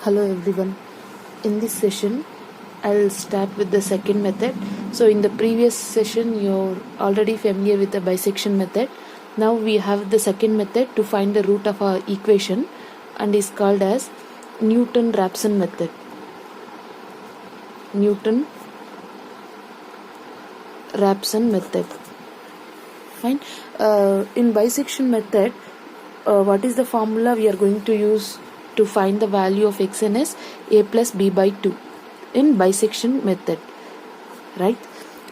Hello everyone. In this session, I'll start with the second method. So in the previous session, you're already familiar with the bisection method. Now we have the second method to find the root of our equation and is called as Newton-Raphson method. Newton-Raphson method. Fine. In bisection method, what is the formula we are going to use to find the value of xn is a plus b by 2 in bisection method, right?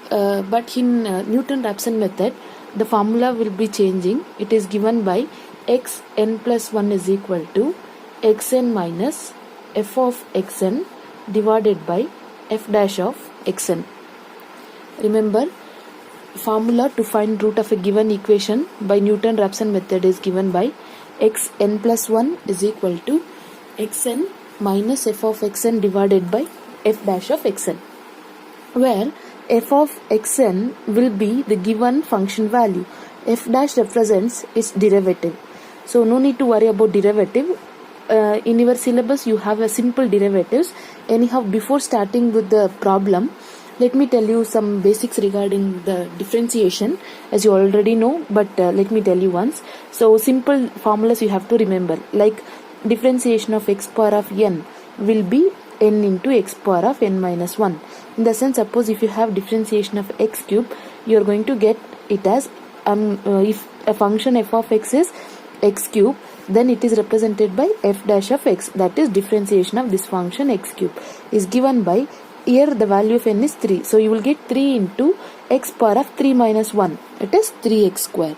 But in Newton-Raphson method, the formula will be changing. It is given by xn plus 1 is equal to xn minus f of xn divided by f dash of xn. Remember, formula to find root of a given equation by Newton-Raphson method is given by xn plus 1 is equal to xn minus f of xn divided by f dash of xn, where f of xn will be the given function value. F dash represents its derivative, so no need to worry about derivative. In your syllabus you have a simple derivatives. Anyhow, before starting with the problem, let me tell you some basics regarding the differentiation, as you already know, but let me tell you once. So simple formulas you have to remember, like differentiation of x power of n will be n into x power of n minus 1. In the sense, suppose if you have differentiation of x cube, you are going to get it as if a function f of x is x cube, then it is represented by f dash of x, that is differentiation of this function x cube is given by, here the value of n is 3, so you will get 3 into x power of 3 minus 1, it is 3x square.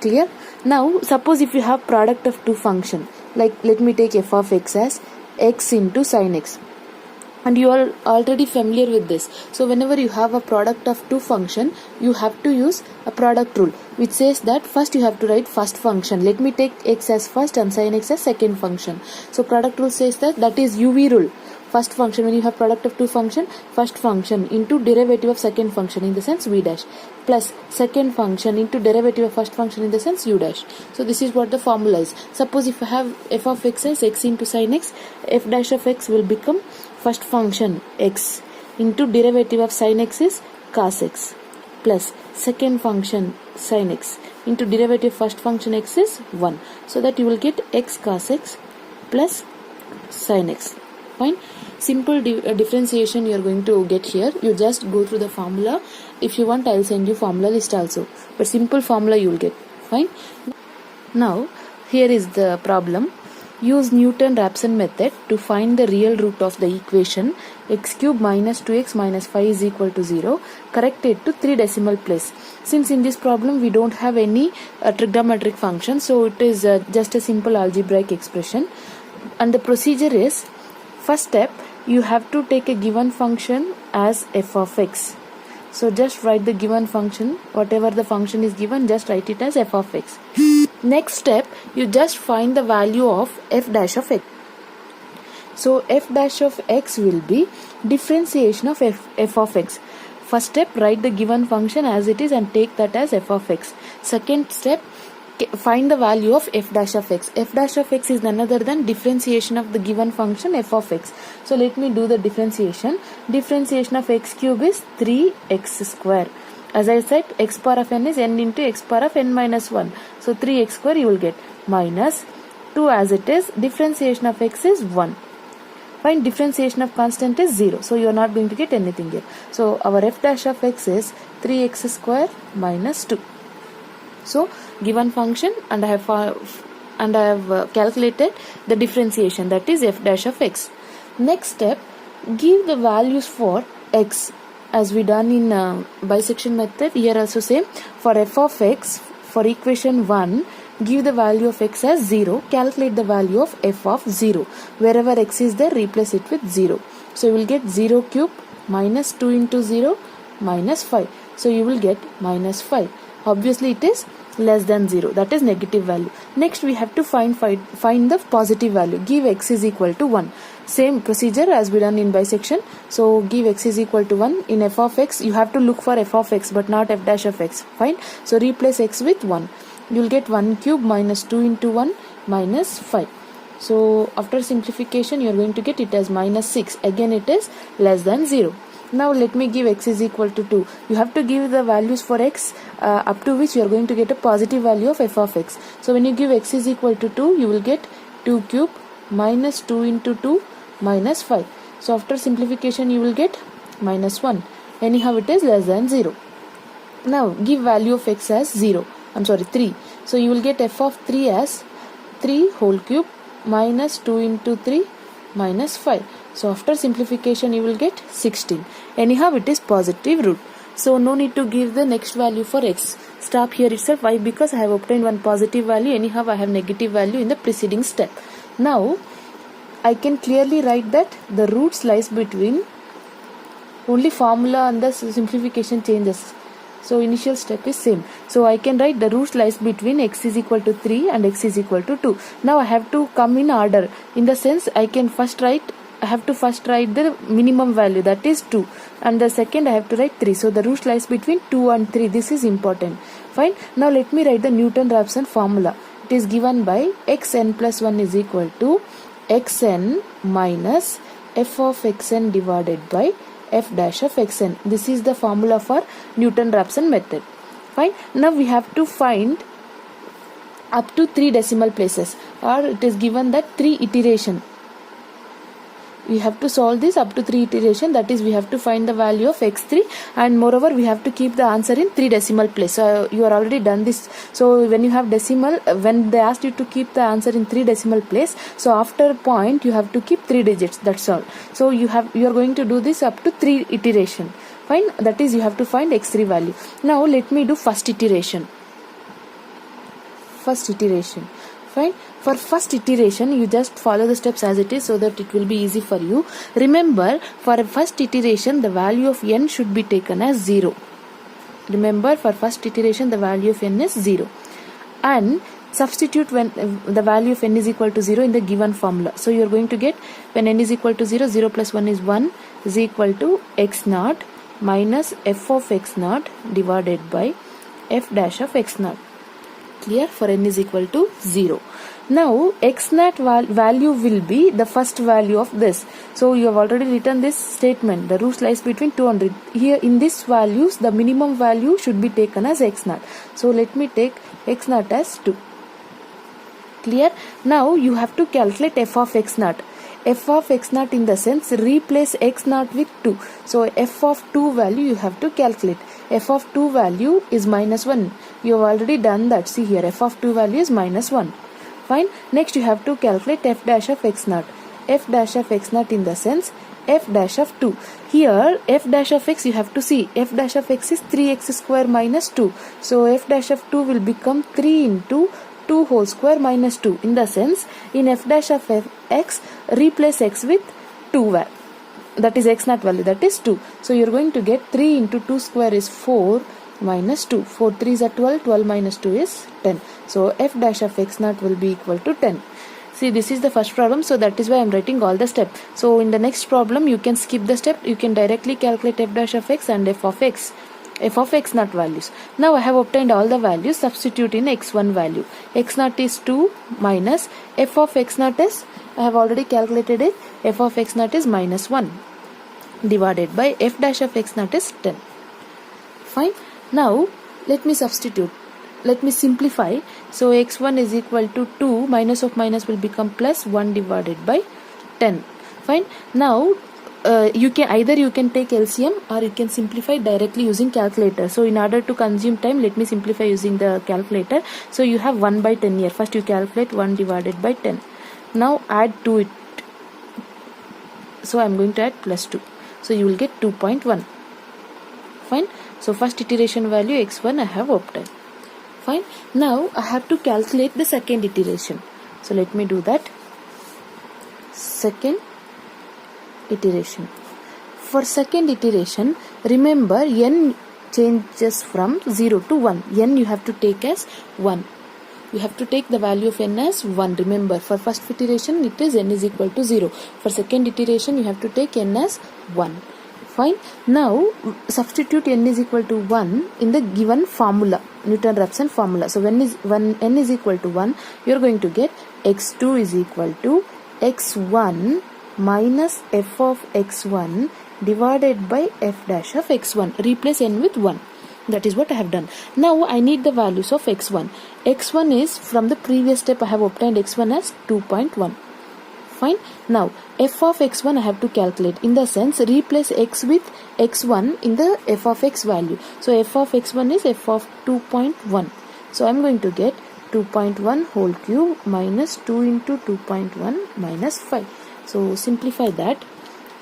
Clear? Now suppose if you have product of two function, like let me take f of x as x into sin x, and you are already familiar with this. So whenever you have a product of two function, you have to use a product rule, which says that first you have to write first function. Let me take x as first and sin x as second function. So product rule says that is UV rule. First function, when you have product of two function, first function into derivative of second function, in the sense v dash, plus second function into derivative of first function, in the sense u dash. So this is what the formula is. Suppose if I have f of x as x into sin x, f dash of x will become first function x into derivative of sin x is cos x, plus second function sin x into derivative first function x is 1. So that you will get x cos x plus sin x. Fine. Simple differentiation you are going to get here. You just go through the formula. If you want, I will send you formula list also, but simple formula you will get. Fine. Now here is the problem. Use Newton-Raphson method to find the real root of the equation x cube minus 2x minus 5 is equal to 0. Correct it to 3 decimal place. Since in this problem we don't have any trigonometric function, so it is just a simple algebraic expression. And the procedure is, first step, you have to take a given function as f of x. So just write the given function, whatever the function is given, just write it as f of x. Next step, you just find the value of f dash of x. So f dash of x will be differentiation of f of x. First step, write the given function as it is and take that as f of x. Second step, find the value of f dash of x. F dash of x is none other than differentiation of the given function f of x. So let me do the differentiation. Differentiation of x cube is 3x square. As I said, x power of n is n into x power of n minus 1. So 3x square you will get, minus 2 as it is. Differentiation of x is 1. Find differentiation of constant is 0. So you are not going to get anything here. So our f dash of x is 3x square minus 2. So given function, and I have calculated the differentiation, that is f dash of x. Next step, give the values for x, as we done in bisection method. Here also same, for f of x, for equation 1, give the value of x as 0, calculate the value of f of 0. Wherever x is there, replace it with 0. So you will get 0 cube minus 2 into 0 minus 5. So you will get minus 5. Obviously it is less than 0, that is negative value. Next we have to find the positive value. Give x is equal to 1. Same procedure as we done in bisection. So give x is equal to 1. In f of x you have to look for f of x but not f dash of x. Fine. So replace x with 1. You will get 1 cube minus 2 into 1 minus 5. So after simplification you are going to get it as minus 6. Again it is less than 0. Now let me give x is equal to 2. You have to give the values for x up to which you are going to get a positive value of f of x. So when you give x is equal to 2, you will get 2 cube minus 2 into 2 minus 5. So after simplification you will get minus 1. Anyhow it is less than 0. Now give value of x as 3. So you will get f of 3 as 3 whole cube minus 2 into 3 minus 5. So after simplification you will get 16. Anyhow it is positive root. So no need to give the next value for x. Stop here itself. Why? Because I have obtained one positive value. Anyhow I have negative value in the preceding step. Now I can clearly write that the roots lies between only formula and the simplification changes. So initial step is same. So I can write the roots lies between x is equal to 3 and x is equal to 2. Now I have to come in order. In the sense I have to first write the minimum value, that is 2, and the second I have to write 3. So the roots lies between 2 and 3. This is important. Fine. Now let me write the Newton-Raphson formula. It is given by xn plus 1 is equal to xn minus f of xn divided by f dash of xn. This is the formula for Newton-Raphson method. Fine. Now we have to find up to 3 decimal places, or it is given that 3 iteration. We have to solve this up to 3 iteration, that is we have to find the value of x3, and moreover we have to keep the answer in 3 decimal place. So you are already done this. So when you have decimal, when they asked you to keep the answer in 3 decimal place, so after point you have to keep 3 digits, that's all. So you are going to do this up to 3 iteration. Fine. That is you have to find x3 value. Now let me do first iteration. Fine. For first iteration you just follow the steps as it is, so that it will be easy for you. Remember, for a first iteration the value of n should be taken as 0. Remember, for first iteration the value of n is 0, and substitute when the value of n is equal to 0 in the given formula. So you are going to get, when n is equal to 0, 0 plus 1 is 1 is equal to x naught minus f of x naught divided by f dash of x naught. Clear? For n is equal to 0. Now x naught value will be the first value of this. So you have already written this statement. The roots lies between 2 and 3. Here in this values the minimum value should be taken as x naught. So let me take x naught as 2. Clear? Now you have to calculate f of x naught. F of x naught in the sense replace x naught with 2. So f of 2 value you have to calculate. F of 2 value is minus 1. You have already done that. See here, f of 2 value is minus 1. Fine. Next you have to calculate f dash of x naught. F dash of x naught in the sense f dash of 2. Here f dash of x you have to see. F dash of x is 3x square minus 2. So f dash of 2 will become 3 into 2 whole square minus 2. In the sense, in f dash of x, replace x with 2 value. That is x naught value, that is 2. So you are going to get 3 into 2 square is 4 minus 2. 4 3s are 12. 12 minus 2 is 10. So f dash of x naught will be equal to 10. See, this is the first problem, so that is why I am writing all the steps. So in the next problem you can skip the step. You can directly calculate f dash of x and f of x naught values. Now I have obtained all the values. Substitute in x1 value. X naught is 2 minus f of x naught is, I have already calculated it, f of x naught is minus 1 divided by f dash of x naught is 10. Fine. Now let me substitute. Let me simplify. So x1 is equal to 2, minus of minus will become plus 1 divided by 10. Fine. Now you can take LCM, or you can simplify directly using calculator. So in order to consume time, let me simplify using the calculator. So you have 1 by 10 here. First you calculate 1 divided by 10. Now add to it. So I am going to add plus 2. So you will get 2.1. Fine. So first iteration value x1 I have obtained. Fine. Now I have to calculate the second iteration. So let me do that. Second iteration. For second iteration, remember n changes from 0 to 1. N you have to take as 1. You have to take the value of n as 1. Remember, for first iteration it is n is equal to 0. For second iteration you have to take n as 1. Fine. Now substitute n is equal to 1 in the given formula, Newton-Raphson formula. So when n is equal to 1, you are going to get x2 is equal to x1 minus f of x1 divided by f dash of x1. Replace n with 1. That is what I have done. Now I need the values of x1. x1 is, from the previous step I have obtained x1 as 2.1. Fine. Now f of x1 I have to calculate. In the sense, replace x with x1 in the f of x value. So f of x1 is f of 2.1. So I am going to get 2.1 whole cube minus 2 into 2.1 minus 5. So simplify that.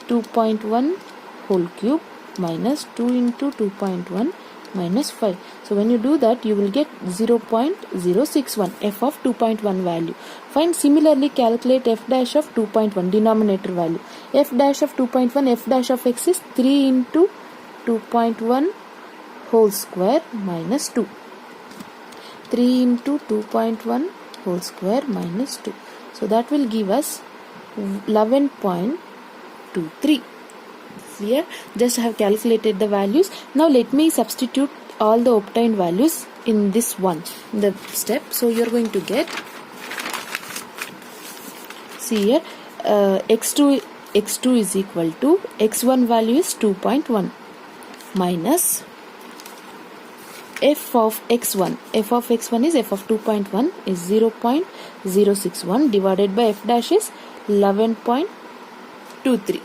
2.1 whole cube minus 2 into 2.1 minus 5. So when you do that, you will get 0.061 f of 2.1 value. Fine. Similarly, calculate f dash of 2.1 denominator value. F dash of 2.1, f dash of x is 3 into 2.1 whole square minus 2. 3 into 2.1 whole square minus 2. So that will give us 11.23. Clear? Just have calculated the values. Now let me substitute all the obtained values in this one, in the step. So you are going to get, see here, x2 is equal to x1 value is 2.1 minus f of x1. F of x1 is f of 2.1 is 0.061 divided by f dash is 11.23.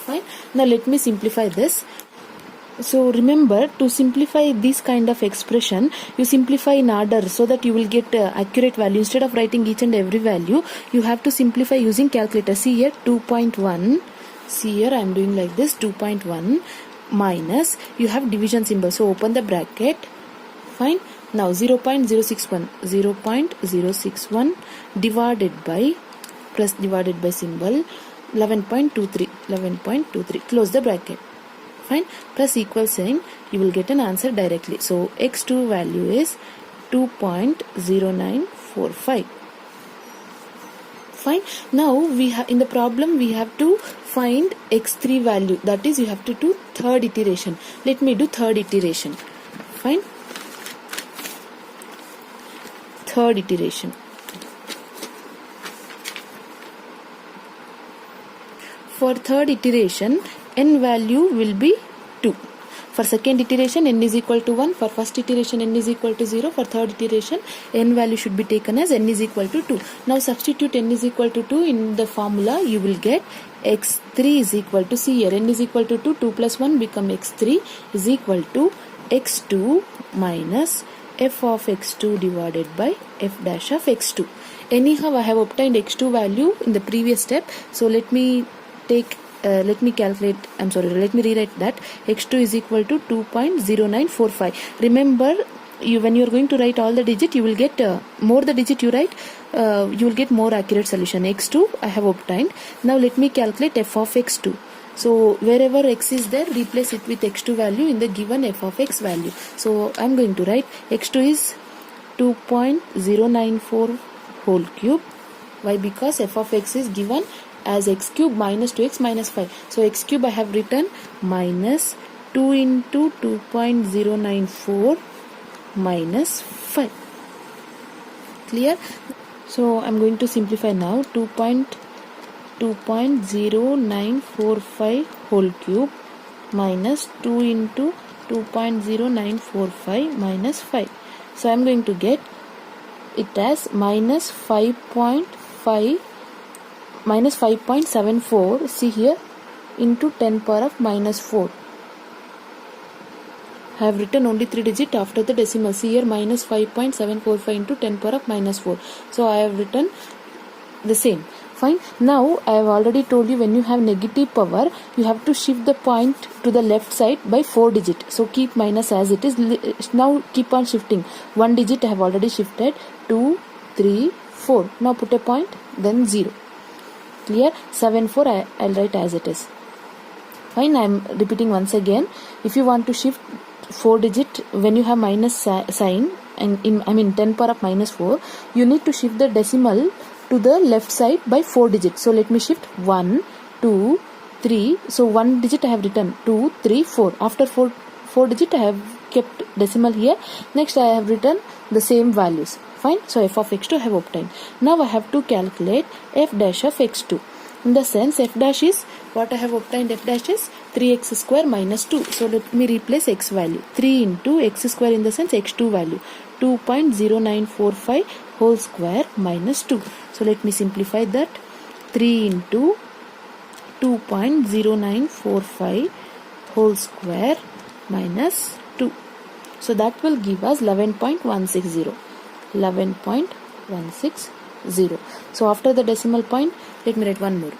Fine. Now let me simplify this. So remember, to simplify this kind of expression, you simplify in order so that you will get accurate value. Instead of writing each and every value, you have to simplify using calculator. See here, 2.1. See here, I am doing like this, 2.1 minus, you have division symbol. So open the bracket. Fine. Now 0.061. 0.061 divided by, plus divided by symbol, 11.23. Close the bracket. Fine. Plus equal sign, you will get an answer directly. So x2 value is 2.0945. Fine. Now we have, in the problem we have to find x3 value. That is, you have to do third iteration. Let me do third iteration. Fine. Third iteration. For third iteration, n value will be 2. For second iteration, n is equal to 1. For first iteration, n is equal to 0. For third iteration, n value should be taken as n is equal to 2. Now substitute n is equal to 2 in the formula. You will get x3 is equal to, see here, n is equal to 2. 2 plus 1 become x3 is equal to x2 minus f of x2 divided by f dash of x2. Anyhow, I have obtained x2 value in the previous step. So let me calculate, let me rewrite that. x2 is equal to 2.0945. Remember, when you are going to write all the digit, you will get, more the digit you write, you will get more accurate solution. x2 I have obtained. Now let me calculate f of x2. So wherever x is there, replace it with x2 value in the given f of x value. So I am going to write x2 is 2.094 whole cube. Why? Because f of x is given as x cube minus 2x minus 5. So x cube I have written minus 2 into 2.094 minus 5. Clear? So I am going to simplify now. 2.0945 whole cube minus 2 into 2.0945 minus 5. So I am going to get it as minus 5.74, see here, into 10 power of minus 4. I have written only 3 digit after the decimal. See here, minus 5.745 into 10 power of minus 4. So I have written the same. Fine. Now I have already told you, when you have negative power, you have to shift the point to the left side by 4 digit. So keep minus as it is. Now keep on shifting. 1 digit I have already shifted. 2, 3, 4. Now put a point, then 0. Clear? 7, 4 I'll write as it is. Fine. I am repeating once again. If you want to shift 4 digit when you have minus sign, and in 10 power of minus 4, you need to shift the decimal to the left side by 4 digits. So let me shift 1, 2, 3. So 1 digit I have written 2, 3, 4. After 4 digit I have kept decimal here. Next I have written the same values. Fine. So f of x2 I have obtained. Now I have to calculate f dash of x2. In the sense f dash is what I have obtained, f dash is 3x square minus 2. So let me replace x value. 3 into x square in the sense x2 value. 2.0945 whole square minus 2. So let me simplify that. 3 into 2.0945 whole square minus 2. So that will give us 11.160. 11.160. So after the decimal point, let me write one more.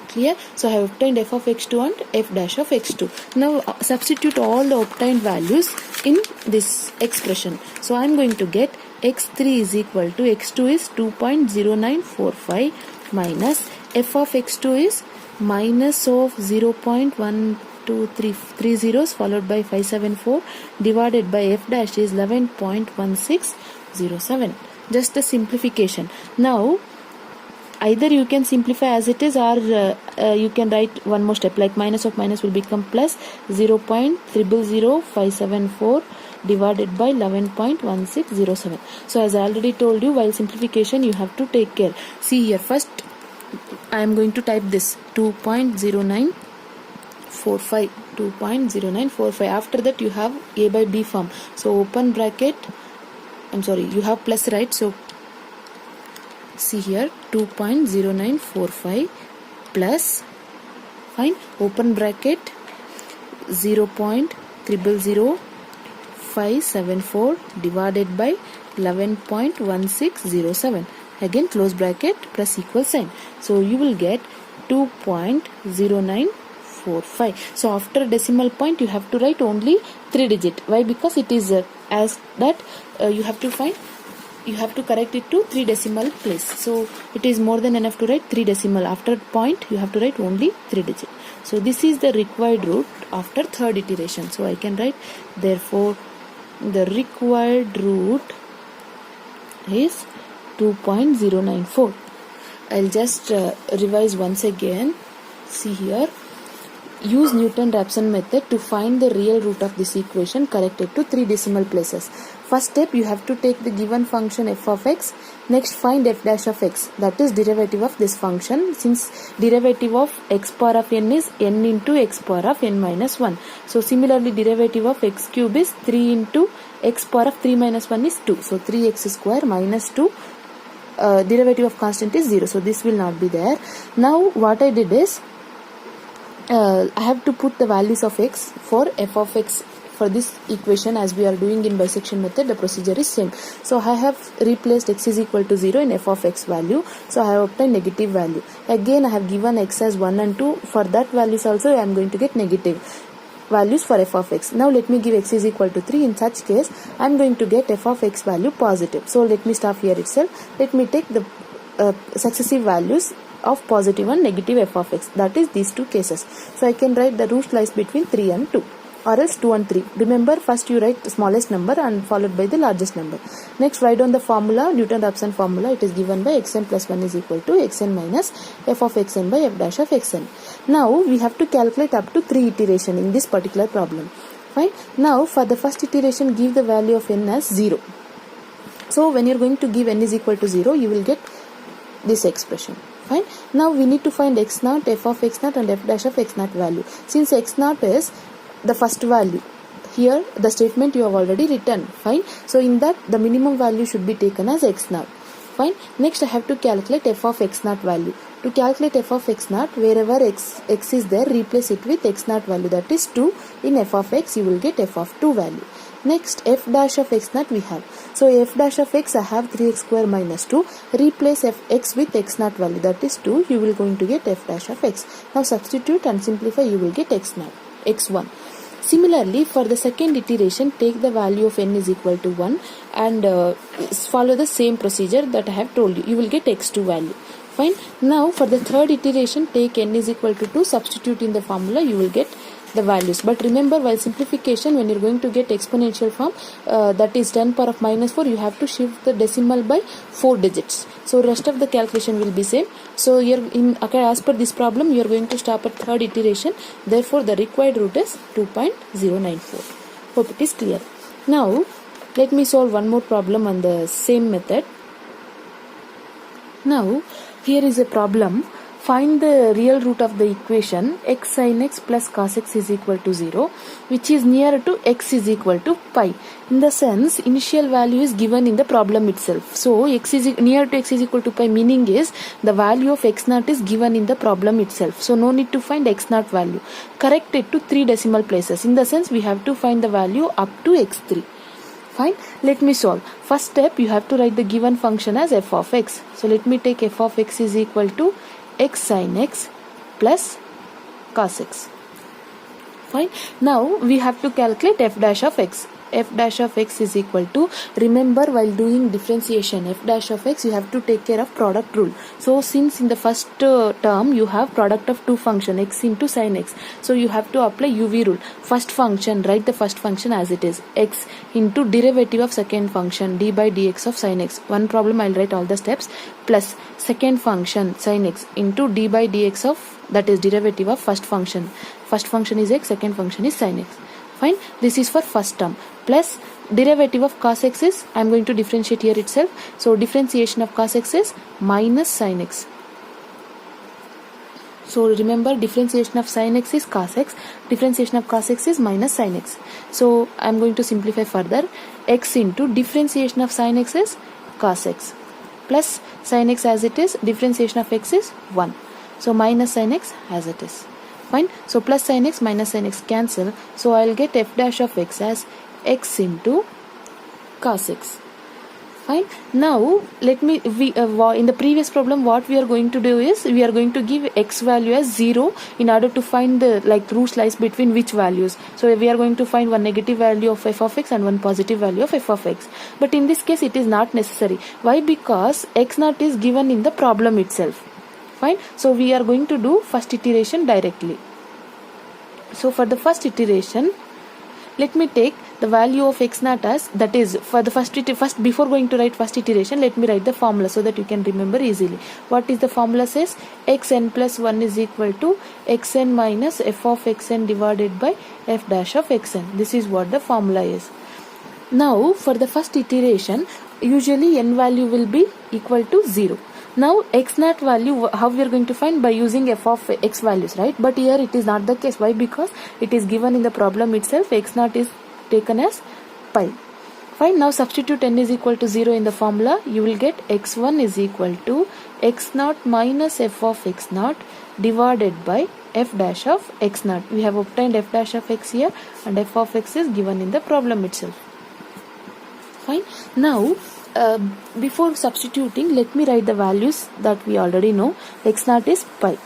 Clear? So I have obtained f of x2 and f dash of x2. Now substitute all the obtained values in this expression. So I am going to get x3 is equal to x2 is 2.0945 minus f of x2 is minus of 0.1233 zeros followed by 574 divided by f dash is 11.1607. Just a simplification. Now either you can simplify as it is, or you can write one more step, like minus of minus will become plus 0.000574 divided by 11.1607. So as I already told you, while simplification you have to take care. See here, first I am going to type this 2.0945. 2.0945. After that you have a by b form. So open bracket, you have plus, right? So see here 2.0945 plus, fine, open bracket 0.000574 divided by 11.1607, again close bracket plus equal sign. So you will get 2.0945. So after decimal point you have to write only 3 digit. Why? Because it is as that you have to correct it to 3 decimal place. So it is more than enough to write 3 decimal. After point you have to write only 3 digit. So this is the required root after third iteration. So I can write, therefore the required root is 2.094. I'll just revise once again. See here, use Newton-Raphson method to find the real root of this equation corrected to 3 decimal places. First step, you have to take the given function f of x. Next, find f dash of x, that is derivative of this function, since derivative of x power of n is n into x power of n minus 1. So similarly, derivative of x cube is 3 into x power of 3 minus 1 is 2. So 3x square minus 2. Derivative of constant is 0. So this will not be there. Now what I did is, I have to put the values of x for f of x for this equation. As we are doing in bisection method, the procedure is same. So I have replaced x is equal to 0 in f of x value. So I have obtained negative value. Again I have given x as 1 and 2. For that values also I am going to get negative values for f of x. Now let me give x is equal to 3. In such case I am going to get f of x value positive. So let me stop here itself. Let me take the successive values of positive and negative f of x, that is these two cases. So I can write the root lies between 3 and 2, or else 2 and 3. Remember, first you write the smallest number and followed by the largest number. Next, write down the formula, Newton-Raphson formula. It is given by xn plus 1 is equal to xn minus f of xn by f dash of xn. Now we have to calculate up to 3 iteration in this particular problem. Fine. Now for the first iteration, give the value of n as 0. So when you are going to give n is equal to 0, you will get this expression. Fine. Now we need to find x naught, f of x naught and f dash of x naught value. Since x naught is the first value, here the statement you have already written. Fine. So in that the minimum value should be taken as x naught. Fine. Next I have to calculate f of x naught value. To calculate f of x naught, wherever x is there, replace it with x naught value, that is 2. In f of x you will get f of 2 value. Next, f dash of x naught we have. So f dash of x, I have 3x square minus 2. Replace x with x naught value, that is 2. You will going to get f dash of x. Now substitute and simplify, you will get x naught, x1. Similarly, for the second iteration, take the value of n is equal to 1 and follow the same procedure that I have told you. You will get x2 value. Fine. Now for the third iteration, take n is equal to 2, substitute in the formula, you will get the values. But remember, while simplification, when you're going to get exponential form, that is 10 power of minus 4, you have to shift the decimal by 4 digits. So rest of the calculation will be same. So here as per this problem, you are going to stop at third iteration. Therefore the required root is 2.094. Hope it is clear. Now let me solve one more problem on the same method. Now here is a problem. Find the real root of the equation x sin x plus cos x is equal to 0, which is near to x is equal to pi. In the sense, initial value is given in the problem itself. So x is near to x is equal to pi, meaning is the value of x naught is given in the problem itself. So no need to find x naught value. Correct it to 3 decimal places. In the sense, we have to find the value up to x3. Fine. Let me solve. First step, you have to write the given function as f of x. So let me take f of x is equal to x sin x plus cos x. Fine. Now we have to calculate f dash of x. F dash of x is equal to, remember while doing differentiation, f dash of x, you have to take care of product rule. So since in the first term you have product of two function x into sin x, so you have to apply UV rule. First function, write the first function as it is, x into derivative of second function d by dx of sin x. One problem I'll write all the steps, plus second function sin x into d by dx of, that is derivative of first function. First function is x, second function is sin x. Fine. This is for first term, plus derivative of cos x is, I am going to differentiate here itself. So differentiation of cos x is minus sin x. So remember, differentiation of sin x is cos x, differentiation of cos x is minus sin x. So I am going to simplify further. X into differentiation of sin x is cos x, plus sin x as it is, differentiation of x is 1. So minus sin x as it is. Fine. So plus sin x minus sin x cancel. So I'll get f dash of x as x into cos x. Fine. Now let me, in the previous problem what we are going to do is, we are going to give x value as 0 in order to find the roots lies between which values. So we are going to find one negative value of f of x and one positive value of f of x. But in this case it is not necessary. Why? Because x naught is given in the problem itself. Fine. So we are going to do first iteration directly. So for the first iteration, let me take the value of x naught as, that is for the first before going to write first iteration, let me write the formula so that you can remember easily. What is the formula says? Xn plus 1 is equal to xn minus f of xn divided by f dash of xn. This is what the formula is. Now for the first iteration, usually n value will be equal to 0. Now x naught value, how we are going to find? By using f of x values, right? But here it is not the case. Why? Because it is given in the problem itself. X naught is taken as pi. Fine. Now substitute n is equal to 0 in the formula. You will get x1 is equal to x naught minus f of x naught divided by f dash of x naught. We have obtained f dash of x here, and f of x is given in the problem itself. Fine. Now before substituting, let me write the values that we already know. X naught is pi.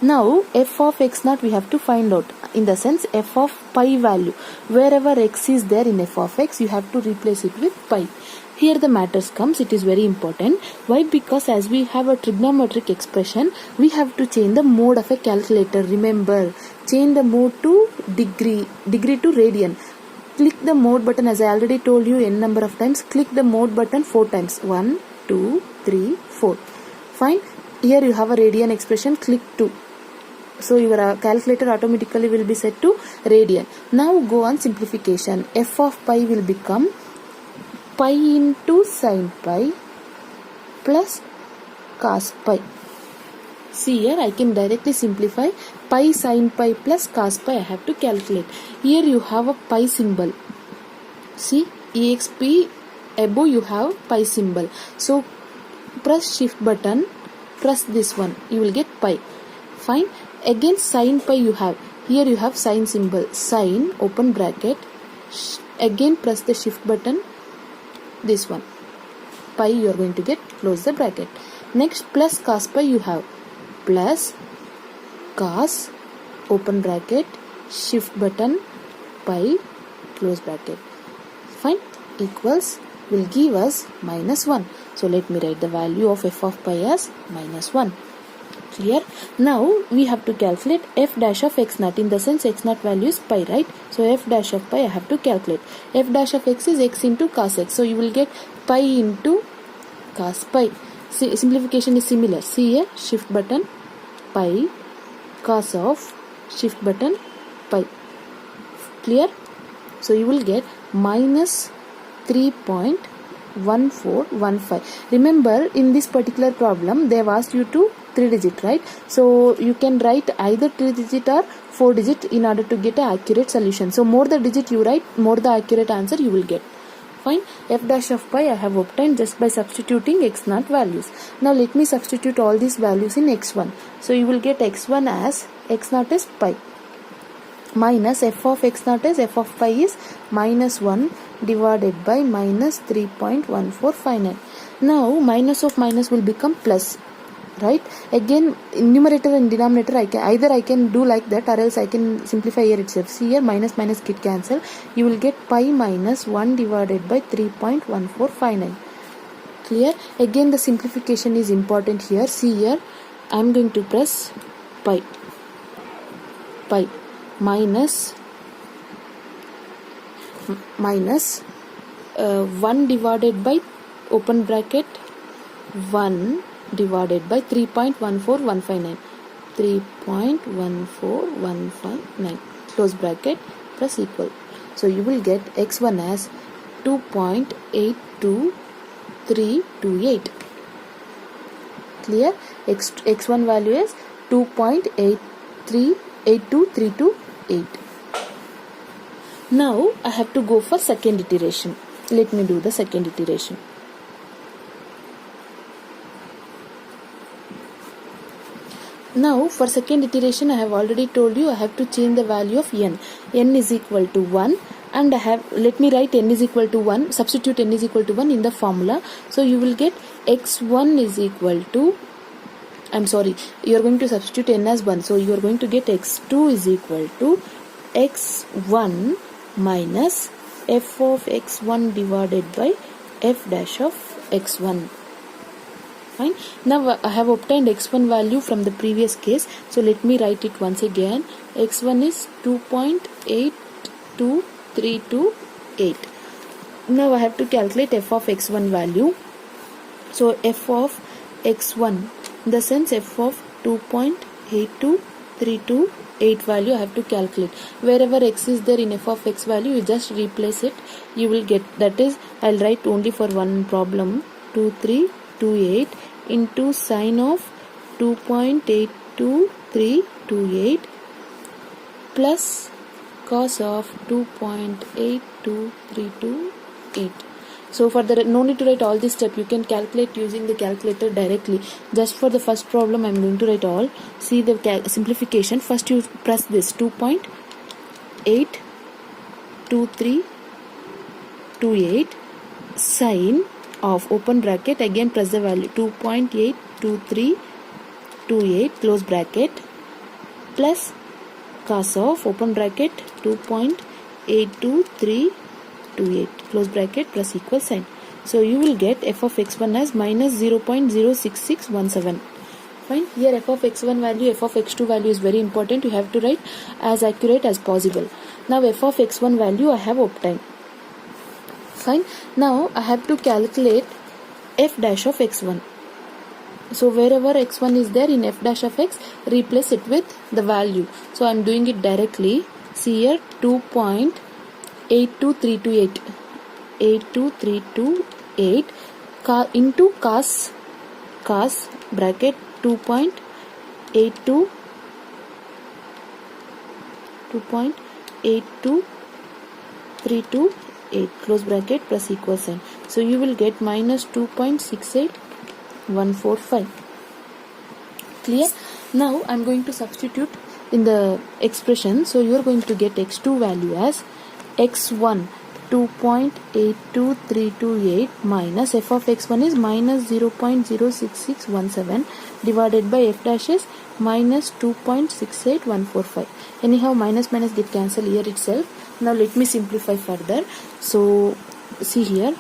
Now f of x naught we have to find out, in the sense f of pi value. Wherever x is there in f of x, you have to replace it with pi. Here the matters comes, it is very important. Why? Because as we have a trigonometric expression, we have to change the mode of a calculator. Remember, change the mode to degree to radian. Click the mode button, as I already told you n number of times. Click the mode button 4 times. 1, 2, 3, 4. Fine. Here you have a radian expression. Click 2. So your calculator automatically will be set to radian. Now go on simplification. F of pi will become pi into sin pi plus cos pi. See here, I can directly simplify. Pi sin pi plus cos pi I have to calculate. Here you have a pi symbol. See, exp above you have pi symbol. So press shift button, press this one, you will get pi. Fine. Again sin pi you have. Here you have sin symbol. Sin, open bracket. Again press the shift button. This one. Pi you are going to get, close the bracket. Next plus cos pi you have. Plus cos, open bracket, shift button, pi, close bracket. Fine. Equals will give us minus 1. So let me write the value of f of pi as minus 1. Clear? Now we have to calculate f dash of x naught. In the sense x naught value is pi, right? So f dash of pi I have to calculate. F dash of x is x into cos x. So you will get pi into cos pi. See, simplification is similar. See here, shift button pi, cos of shift button pi. Clear? So you will get minus 3.1415. Remember, in this particular problem they have asked you to 3 digit, right? So you can write either 3 digit or 4 digit in order to get an accurate solution. So more the digit you write, more the accurate answer you will get. Fine. F dash of pi I have obtained just by substituting x naught values. Now let me substitute all these values in x1. So you will get x1 as x naught is pi, minus f of x naught is f of pi is minus 1 divided by minus 3.1459. Now minus of minus will become plus, right? Again, in numerator and denominator I can do like that, or else I can simplify here itself. See here, minus minus get cancel. You will get pi minus 1 divided by 3.1459. Clear? Again the simplification is important here. See here, I am going to press pi minus 1 divided by open bracket 1 divided by 3.14159, 3.14159 close bracket plus equal. So you will get x1 as 2.82328. Clear? X1 value is 2.82328. Now I have to go for second iteration. Let me do the second iteration. Now for second iteration I have already told you I have to change the value of n. N is equal to 1, and let me write n is equal to 1, substitute n is equal to 1 in the formula. So you will get x1 is equal to, you are going to substitute n as 1. So you are going to get x2 is equal to x1 minus f of x1 divided by f dash of x1. Fine. Now I have obtained x1 value from the previous case. So let me write it once again. x1 is 2.82328. Now I have to calculate f of x1 value. So f of x1, in the sense f of 2.82328 value I have to calculate. Wherever x is there in f of x value, you just replace it. You will get, that is, I'll write only for one problem, 2328 into sine of 2.82328 plus cos of 2.82328. So for the no need to write all this step, you can calculate using the calculator directly. Just for the first problem I am going to write all. See the simplification. First you press this 2.82328 sine of open bracket, again press the value 2.82328 close bracket plus cos of open bracket 2.82328 close bracket plus equal sign. So you will get f of x1 as minus 0.06617. Fine. Here f of x1 value, f of x2 value is very important. You have to write as accurate as possible. Now f of x1 value I have obtained. Fine. Now I have to calculate f dash of x1. So wherever x1 is there in f dash of x, replace it with the value. So I am doing it directly. See here, 2.82328 into cos bracket 2.82328 close bracket plus equal sign. So you will get minus 2.68145. Clear? Now I am going to substitute in the expression. So you are going to get x2 value as x1 2.82328 minus f of x1 is minus 0.06617 divided by f dash is minus 2.68145. Anyhow, minus minus get cancelled here itself. Now let me simplify further. So see here,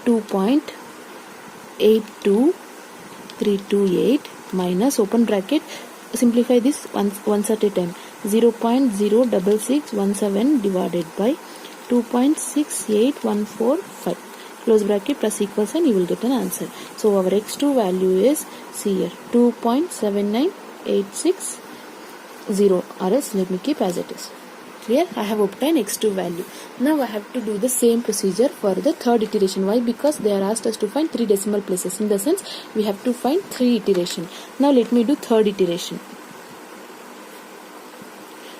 2.82328 minus open bracket, simplify this once at a time, 0.0617 divided by 2.68145, close bracket plus equals, and you will get an answer. So our x2 value is, see here, 2.79860, or else let me keep as it is. Clear? I have obtained x2 value. Now I have to do the same procedure for the third iteration. Why? Because they are asked us to find 3 decimal places. In the sense, we have to find 3 iteration. Now let me do third iteration.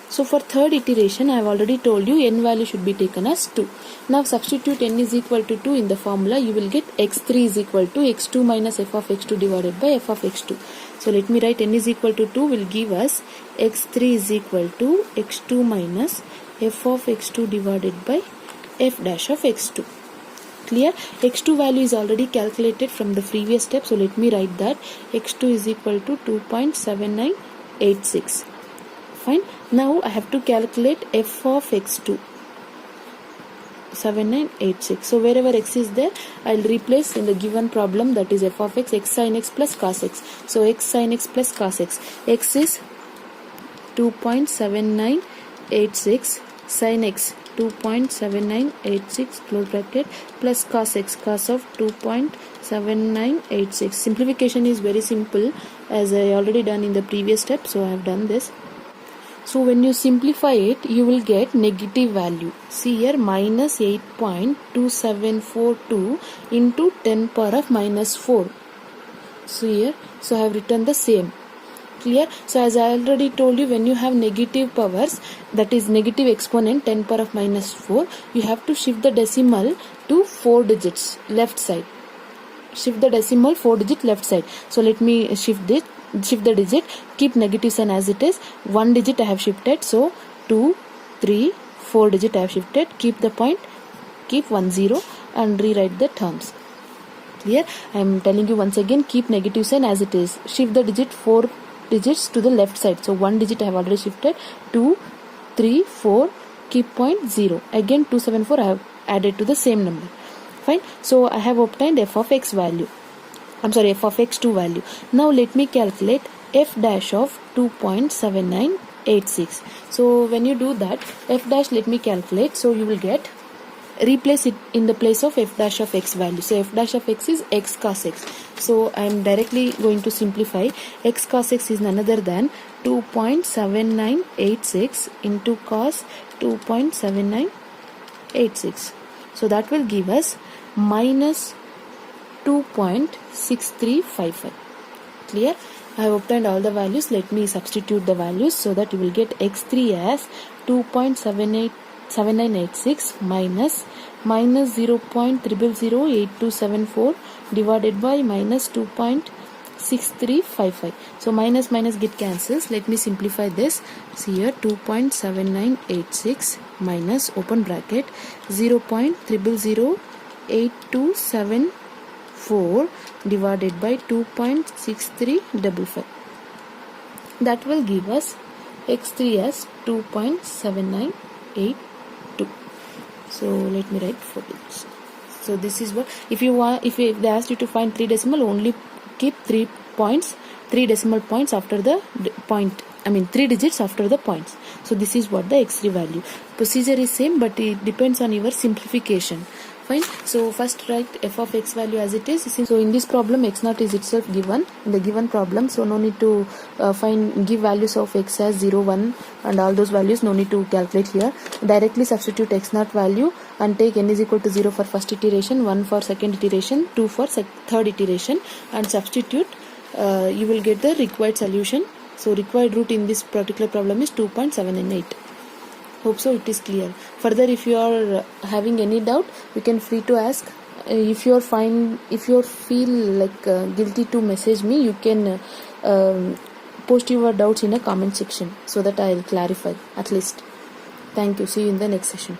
So for third iteration, I have already told you n value should be taken as 2. Now substitute n is equal to 2 in the formula. You will get x3 is equal to x2 minus f of x2 divided by f of x2. So let me write n is equal to 2 will give us x3 is equal to x2 minus f of x2 divided by f dash of x2. Clear? x2 value is already calculated from the previous step. So let me write that x2 is equal to 2.7986. Fine. Now I have to calculate f of x2, 7986. So wherever x is there, I'll replace in the given problem, that is f of x, x sin x plus cos x. So x sin x plus cos x. X is 2.7986, sin x 2.7986, close bracket, plus cos x, cos of 2.7986. Simplification is very simple, as I already done in the previous step. So I have done this. So when you simplify it, you will get negative value. See here, minus 8.2742 into 10 power of minus 4. So here, so I have written the same. Clear? So as I already told you, when you have negative powers, that is negative exponent 10 power of minus 4, you have to shift the decimal to 4 digits left side. Shift the decimal 4 digit left side. So let me shift the digit, keep negative sign as it is. 1 digit I have shifted, so 2, 3, 4 digit I have shifted. Keep the point, keep 1 0 and rewrite the terms. Clear? I am telling you once again, keep negative sign as it is. Shift the digit 4 digits to the left side. So 1 digit I have already shifted. 2, 3, 4, keep point 0. Again 274 I have added to the same number. Fine. So I have obtained f of x value. f of x2 value. Now let me calculate f dash of 2.7986. So when you do that, f dash let me calculate. So you will get, replace it in the place of f dash of x value. So f dash of x is x cos x. So I am directly going to simplify. X cos x is none other than 2.7986 into cos 2.7986. So that will give us minus 2.6355. Clear? I have obtained all the values. Let me substitute the values so that you will get x3 as 2.7986 minus 0.0008274 divided by minus 2.6355. So minus get cancels. Let me simplify this. See here, 2.7986 minus open bracket 0.0008274 divided by 2.6355. That will give us x3 as 2.7982. So let me write for this. So this is what, if they asked you to find 3 decimal, only keep 3 decimal points after the point. 3 digits after the points. So this is what the x3 value. Procedure is same, but it depends on your simplification. Fine. So first write f of x value as it is. So in this problem, x0 is itself given in the given problem. So no need to give values of x as 0, 1 and all those values. No need to calculate here. Directly substitute x0 value and take n is equal to 0 for first iteration, 1 for second iteration, 2 for third iteration, and substitute. You will get the required solution. So required root in this particular problem is 2.798. Hope so it is clear. Further, if you are having any doubt, you can free to ask. If you feel like guilty to message me, you can post your doubts in a comment section so that I will clarify at least. Thank you. See you in the next session.